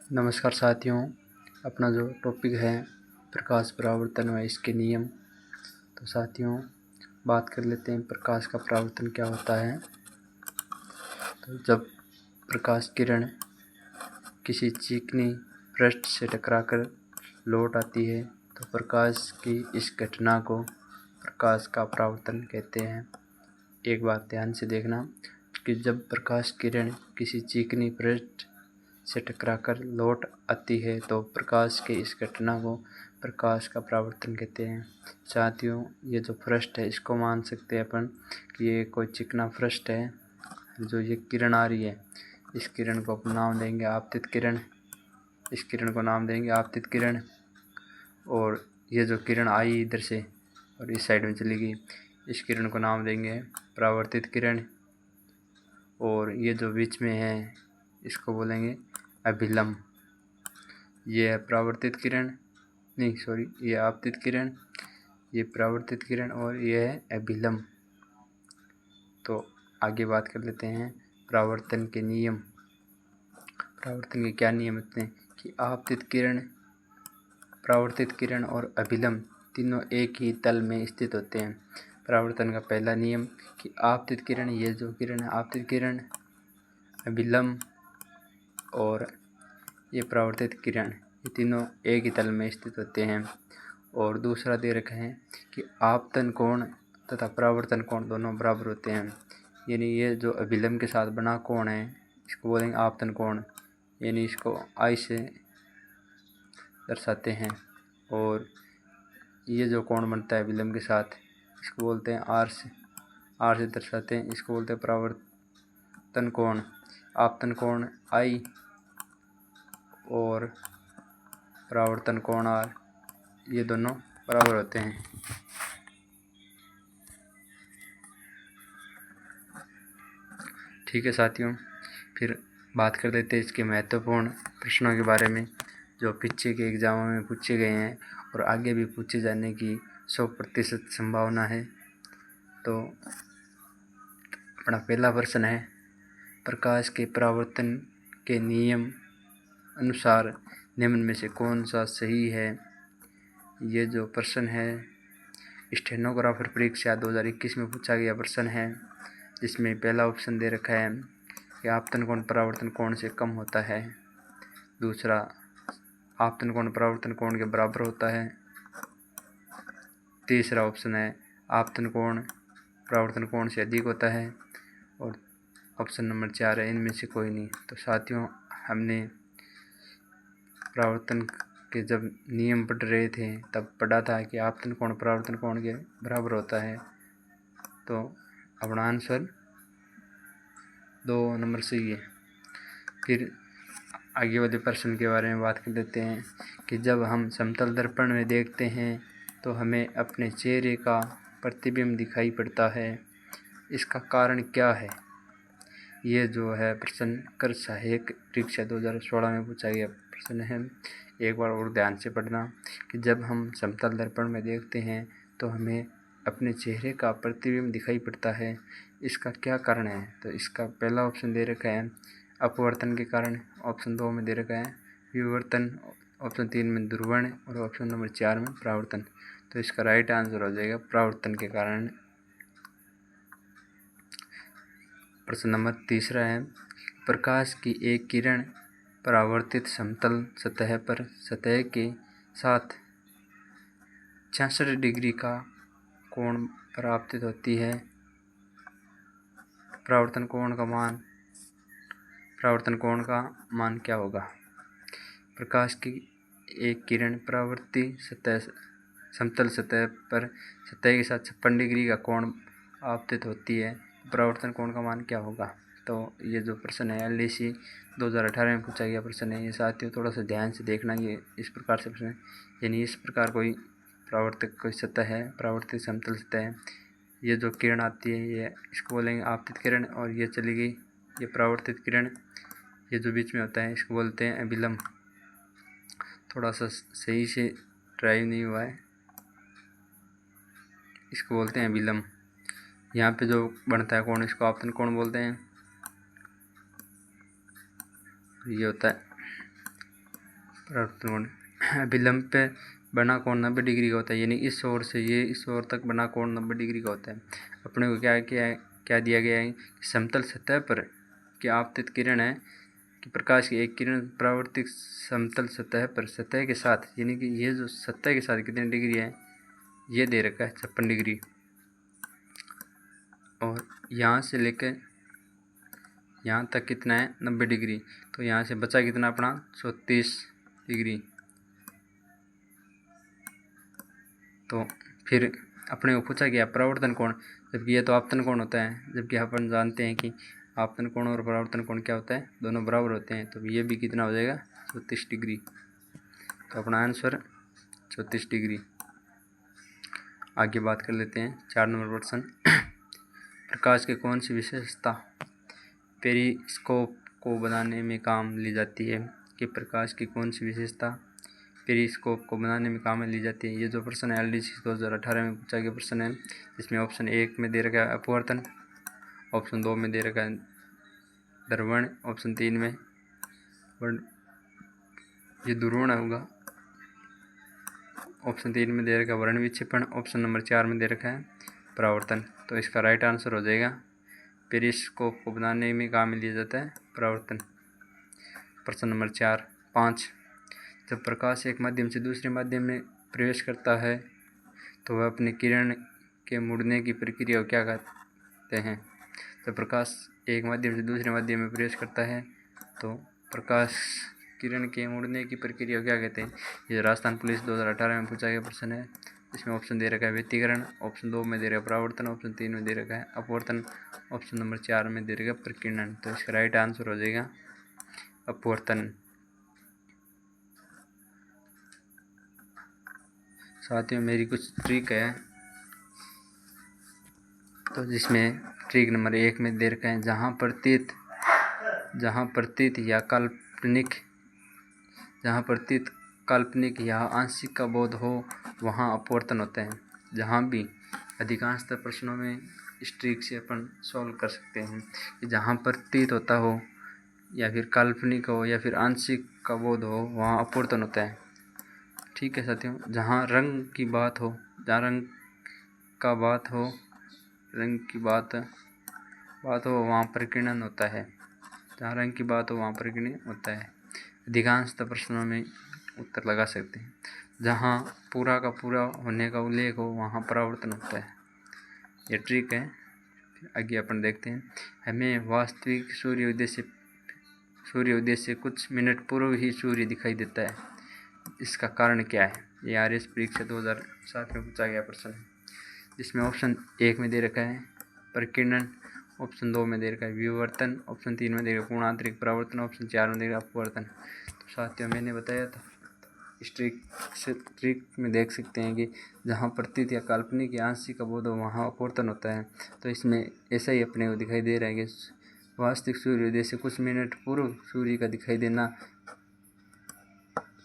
नमस्कार साथियों, अपना जो टॉपिक है प्रकाश परावर्तन व इसके नियम। तो साथियों, बात कर लेते हैं प्रकाश का परावर्तन क्या होता है। तो जब प्रकाश किरण किसी चिकनी पृष्ठ से टकराकर लौट आती है तो प्रकाश की इस घटना को प्रकाश का परावर्तन कहते हैं। एक बात ध्यान से देखना कि जब प्रकाश किरण किसी चिकनी पृष्ठ से टकराकर लौट आती है तो प्रकाश के इस घटना को प्रकाश का परावर्तन कहते हैं। साथियों, ये जो पृष्ठ है इसको मान सकते हैं अपन कि ये कोई चिकना पृष्ठ है। जो ये किरण आ रही है, इस किरण को अपन नाम देंगे आपतित किरण। इस किरण को नाम देंगे आपतित किरण। और ये जो किरण आई इधर से और इस साइड में चली गई, इस किरण को नाम देंगे परावर्तित किरण। और ये जो बीच में है इसको बोलेंगे अभिलंब। ये है परावर्तित किरण, नहीं सॉरी, ये आपतित किरण, ये परावर्तित किरण और ये है अभिलंब। तो आगे बात कर लेते हैं परावर्तन के नियम। परावर्तन के क्या नियम होते हैं कि आपतित किरण, परावर्तित किरण और अभिलंब तीनों एक ही तल में स्थित होते हैं। परावर्तन का पहला नियम कि आपतित किरण, ये जो किरण है आपतित किरण, अभिलंब और ये परावर्तित किरण, ये तीनों एक ही तल में स्थित होते हैं। और दूसरा दे रखा है कि आपतन कोण तथा परावर्तन कोण दोनों बराबर होते हैं। यानी ये जो अभिलंब के साथ बना कोण है इसको बोलेंगे आपतन कोण, यानी इसको आई से दर्शाते हैं। और ये जो कोण बनता है अभिलंब के साथ इसको बोलते हैं आर से दर्शाते हैं। इसको बोलते हैं परावर्तन कोण। आपतन कोण आई और परावर्तन कोण आर, ये दोनों बराबर होते हैं। ठीक है साथियों, फिर बात कर लेते हैं इसके महत्वपूर्ण प्रश्नों के बारे में जो पीछे के एग्जामों में पूछे गए हैं और आगे भी पूछे जाने की 100% संभावना है। तो अपना पहला प्रश्न है, प्रकाश के परावर्तन के नियम अनुसार निम्न में से कौन सा सही है। ये जो प्रश्न है स्टेनोग्राफर परीक्षा 2021 में पूछा गया प्रश्न है, जिसमें पहला ऑप्शन दे रखा है कि आपतन कोण परावर्तन कोण से कम होता है। दूसरा, आपतन कोण परावर्तन कोण के बराबर होता है। तीसरा ऑप्शन है आपतन कोण परावर्तन कोण से अधिक होता है। और ऑप्शन नंबर 4 है इनमें से कोई नहीं। तो साथियों, हमने परावर्तन के जब नियम पढ़ रहे थे तब पढ़ा था कि आपतन कोण परावर्तन कोण के बराबर होता है। तो अपना आंसर 2 नंबर सही है। फिर आगे वाले प्रश्न के बारे में बात कर लेते हैं कि जब हम समतल दर्पण में देखते हैं तो हमें अपने चेहरे का प्रतिबिंब दिखाई पड़ता है, इसका कारण क्या है। ये जो है प्रश्न कर सहायक परीक्षा 2016 में पूछा गया प्रश्न है। एक बार और ध्यान से पढ़ना कि जब हम समतल दर्पण में देखते हैं तो हमें अपने चेहरे का प्रतिबिंब दिखाई पड़ता है, इसका क्या कारण है। तो इसका पहला ऑप्शन दे रखा है अपवर्तन के कारण, ऑप्शन 2 में दे रखा है विवर्तन, ऑप्शन 3 में ध्रुवण और ऑप्शन नंबर 4 में परावर्तन। तो इसका राइट आंसर हो जाएगा परावर्तन के कारण। प्रश्न नंबर तीसरा है, प्रकाश की एक किरण परावर्तित समतल सतह पर सतह के साथ 66 डिग्री का कोण परावर्तित होती है। परावर्तन कोण का मान क्या होगा। प्रकाश की एक किरण समतल सतह पर सतह के साथ 56 डिग्री का कोण आपतित होती है, परावर्तन कोण का मान क्या होगा। तो ये जो प्रश्न है LDC 2018 में पूछा गया प्रश्न है। ये साथियों थोड़ा सा ध्यान से देखना, ये इस प्रकार से प्रश्न है, यानी इस प्रकार कोई सतह है, परावर्तित समतल सतह है। ये जो किरण आती है ये इसको बोलेंगे आपतित किरण और ये चली गई ये परावर्तित किरण। ये जो बीच में होता है इसको बोलते हैं अभिलंब। थोड़ा सा सही से ड्राइव नहीं हुआ है, इसको बोलते हैं अभिलंब। यहाँ पे जो बनता है कोण इसको आपतन कोण बोलते हैं। ये होता है परावर्तन कोण अभिलंब पे बना कोण 90 डिग्री का होता है, यानी इस ओर से ये इस ओर तक बना कोण 90 डिग्री का होता है। अपने को क्या दिया गया है कि समतल सतह पर की आपतित किरण है कि प्रकाश की एक किरण परावर्तित समतल सतह पर सतह के साथ, यानी कि ये जो सतह के साथ कितनी डिग्री है ये दे रखा है 56 डिग्री, और यहाँ से लेकर यहाँ तक कितना है 90 डिग्री, तो यहाँ से बचा कितना अपना 34 डिग्री। तो फिर अपने को पूछा गया परावर्तन कोण, जबकि ये तो आपतन कोण होता है, जबकि अपन जानते हैं कि आपतन कोण और परावर्तन कोण क्या होता है, दोनों बराबर होते हैं। तो ये भी कितना हो जाएगा 34 डिग्री। तो अपना आंसर 34 डिग्री। आगे बात कर लेते हैं 4 नंबर प्रश्न। प्रकाश की कौन सी विशेषता पेरिस्कोप को बनाने में काम ली जाती है कि प्रकाश की कौन सी विशेषता पेरिस्कोप को बनाने में काम में ली जाती है। ये जो प्रश्न है LDC 2018 में पूछा गया प्रश्न है, जिसमें ऑप्शन 1 में दे रखा है अपवर्तन, ऑप्शन 2 में दे रखा है ध्रुवण, ऑप्शन 3 में ये ध्रुवण होगा, ऑप्शन 3 में दे रखा है वर्ण विक्षेपण, ऑप्शन नंबर 4 में दे रखा है परावर्तन। तो इसका राइट आंसर हो जाएगा पेरिस्कोप को बनाने में काम में लिया जाता है परावर्तन। प्रश्न नंबर 5, जब प्रकाश एक माध्यम से दूसरे माध्यम में प्रवेश करता है तो वह अपने किरण के मुड़ने की प्रक्रिया को क्या कहते हैं। जब प्रकाश एक माध्यम से दूसरे माध्यम में प्रवेश करता है तो प्रकाश किरण के मुड़ने की प्रक्रिया को क्या कहते हैं। ये राजस्थान पुलिस 2018 में पूछा गया प्रश्न है। इसमें ऑप्शन दे रखा है व्यतिकरण, ऑप्शन 2 में दे रखा है परावर्तन, ऑप्शन 3 में दे रखा है अपवर्तन, ऑप्शन नंबर 4 में दे रखा है प्रकीर्णन। तो इसका राइट आंसर हो जाएगा अपवर्तन। साथियों मेरी कुछ ट्रिक है, तो जिसमें ट्रिक नंबर 1 में दे रखा है जहाँ प्रतीत काल्पनिक या आंशिक का बोध हो वहाँ अपवर्तन होता है। जहाँ भी अधिकांशतः प्रश्नों में इस ट्रिक से अपन सॉल्व कर सकते हैं कि जहाँ प्रतीत होता हो या फिर काल्पनिक हो या फिर आंशिक का बोध हो वहाँ अपवर्तन होता है। ठीक है साथियों, जहाँ रंग की बात हो वहाँ प्रकीर्णन होता है। जहाँ रंग की बात हो वहाँ प्रकीर्णन होता है। अधिकांशतः प्रश्नों में उत्तर लगा सकते हैं। जहाँ पूरा का पूरा होने का उल्लेख हो वहाँ परावर्तन होता है। ये ट्रिक है। आगे अपन देखते हैं। हमें वास्तविक सूर्योदय से कुछ मिनट पूर्व ही सूर्य दिखाई देता है, इसका कारण क्या है। ये RS परीक्षा 2007 में पूछा गया प्रश्न है, जिसमें ऑप्शन 1 में दे रखा है प्रकीर्णन, ऑप्शन 2 में दे रखा है विवर्तन, ऑप्शन 3 में दे रखा है पूर्णांतरिक परावर्तन, ऑप्शन 4 में दे रखा है अपवर्तन। तो साथियों मैंने बताया था इस ट्रिक में देख सकते हैं कि जहाँ प्रतीत या काल्पनिक या आंशिक का बोध हो वहाँ अपवर्तन होता है। तो इसमें ऐसा ही अपने को दिखाई दे रहा है कि वास्तविक सूर्योदय से कुछ मिनट पूर्व सूर्य का दिखाई देना,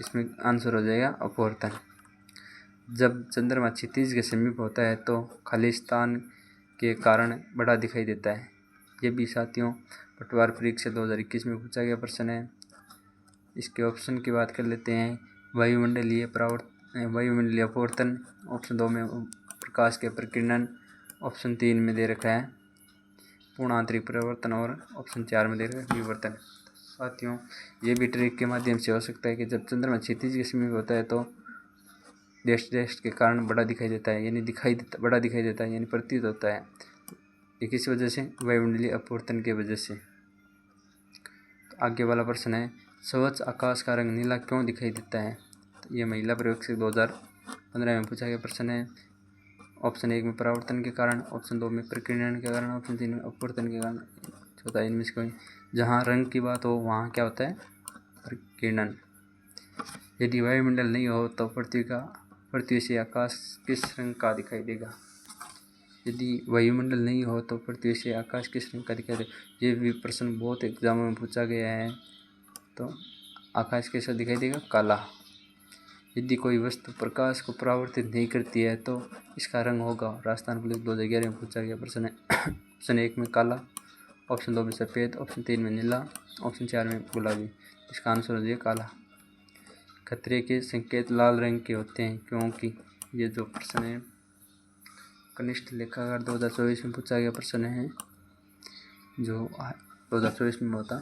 इसमें आंसर हो जाएगा अपवर्तन। जब चंद्रमा क्षितिज के समीप होता है तो खाली स्थान के कारण बड़ा दिखाई देता है। ये भी साथियों पटवार परीक्षा 2021 में पूछा गया प्रश्न है। इसके ऑप्शन की बात कर लेते हैं। वायुमंडलीय अपवर्तन, ऑप्शन 2 में प्रकाश के प्रकीर्णन, ऑप्शन 3 में दे रखा है पूर्ण आंतरिक परिवर्तन और ऑप्शन 4 में दे रखा है विवर्तन। साथियों ये भी ट्रिक के माध्यम से हो सकता है कि जब चंद्रमा क्षितिज के समीप होता है तो देश के कारण बड़ा दिखाई देता है, यानी बड़ा दिखाई देता है, यानी प्रतीत होता है। ये किस वजह से, वायुमंडलीय अपवर्तन की वजह से। तो आगे वाला प्रश्न है स्वच्छ आकाश का रंग नीला क्यों दिखाई देता है। तो ये महिला प्रयोगशाला 2015 में पूछा गया प्रश्न है। ऑप्शन 1 में परावर्तन के कारण, ऑप्शन 2 में प्रकीर्णन के कारण, ऑप्शन 3 में अपवर्तन के कारण, चौथा इनमें से कोई। जहाँ रंग की बात हो वहाँ क्या होता है प्रकीर्णन। यदि वायुमंडल नहीं हो तो पृथ्वी से आकाश किस रंग का दिखाई देगा। यदि वायुमंडल नहीं हो तो पृथ्वी से आकाश किस रंग का दिखाई देगा। ये भी प्रश्न बहुत एग्जामों में पूछा गया है। तो आकाश कैसा दिखाई देगा, काला। यदि कोई वस्तु प्रकाश को परावर्तित नहीं करती है तो इसका रंग होगा। राजस्थान पुलिस 2011 में पूछा गया प्रश्न है। ऑप्शन 1 में काला, ऑप्शन 2 में सफ़ेद, ऑप्शन 3 में नीला, ऑप्शन 4 में गुलाबी। इसका आंसर हो जाएगा काला। खतरे के संकेत लाल रंग के होते हैं क्योंकि ये जो प्रश्न है कनिष्ठ लेखाकार 2024 में पूछा गया प्रश्न है, जो 2024 में होता।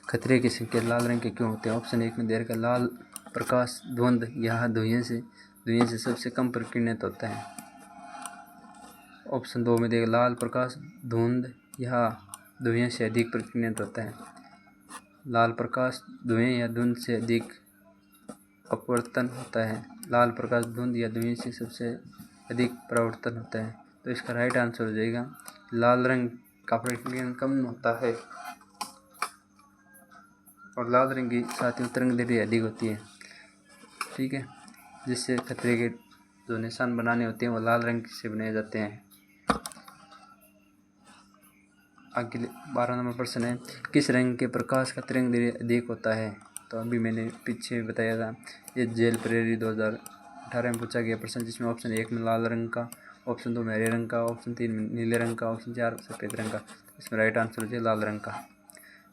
खतरे के संकेत लाल रंग के क्यों होते हैं? ऑप्शन 1 में देर का लाल प्रकाश धुंध या धुएं से सबसे कम प्रकीर्णित होता है। ऑप्शन 2 में देगा लाल प्रकाश धुंध या धुएं से अधिक प्रकीर्णित होता है। लाल प्रकाश धुएं या धुंध से अधिक अपवर्तन होता है। लाल प्रकाश धुंध या धुएं से सबसे अधिक परावर्तन होता है। तो इसका राइट आंसर हो जाएगा लाल रंग का प्रकीर्णन कम होता है और लाल रंग की साथ ही तरंगदैर्घ्य अधिक होती है। ठीक है, जिससे खतरे के जो निशान बनाने होते हैं वो लाल रंग से बनाए जाते हैं। अगले 12 नंबर प्रश्न है, किस रंग के प्रकाश का तरंगदैर्घ्य अधिक होता है? तो अभी मैंने पीछे बताया था, ये जेल प्रेरी 2018 में पूछा गया प्रश्न, जिसमें ऑप्शन 1 में लाल रंग का, ऑप्शन 2 में हरे रंग का, ऑप्शन 3 में नीले रंग का, ऑप्शन 4 सफ़ेद रंग का। इसमें राइट आंसर हो जाए लाल रंग का।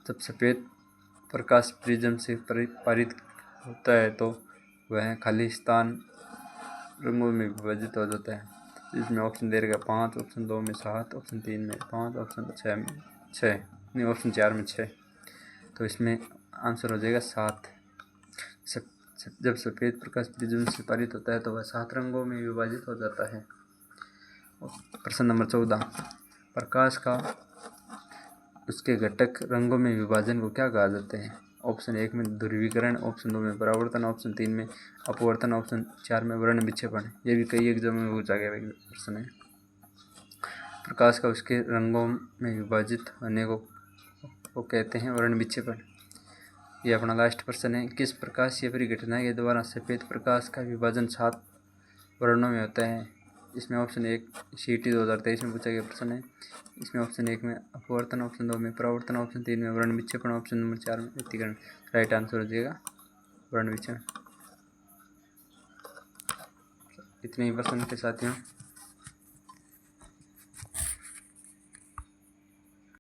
जब सफ़ेद प्रकाश प्रिज्म से पारित होता है तो वह खाली स्थान रंगों में विभाजित हो जाता है। इसमें ऑप्शन दे रहेगा 5, ऑप्शन 2 में 7, ऑप्शन 3 में 5, ऑप्शन 6 में 6 नहीं, ऑप्शन 4 में 6। तो इसमें आंसर हो जाएगा 7। जब सफ़ेद प्रकाश प्रिज्म से पारित होता है तो वह 7 रंगों में विभाजित हो जाता है। प्रश्न नंबर 14, प्रकाश का उसके घटक रंगों में विभाजन को क्या कहा जाता है? ऑप्शन 1 में ध्रुवीकरण, ऑप्शन 2 में परावर्तन, ऑप्शन 3 में अपवर्तन, ऑप्शन 4 में वर्ण विक्षेपण। ये भी कई एग्जाम में पूछा गया प्रश्न है। प्रकाश का उसके रंगों में विभाजित होने को कहते हैं वर्ण विक्षेपण। ये अपना लास्ट प्रश्न है, किस प्रकाशीय परिघटना के द्वारा सफ़ेद प्रकाश का विभाजन 7 वर्णों में होता है? इसमें ऑप्शन 1 CET 2023 में पूछा गया प्रश्न है। इसमें ऑप्शन 1 में अपवर्तन, ऑप्शन 2 में परावर्तन, ऑप्शन 3 में वर्ण विक्षेपण, ऑप्शन नंबर 4 में व्यतिकरण। राइट आंसर हो जाएगा वर्ण विक्षेपण। इतने ही प्रश्न के साथियों।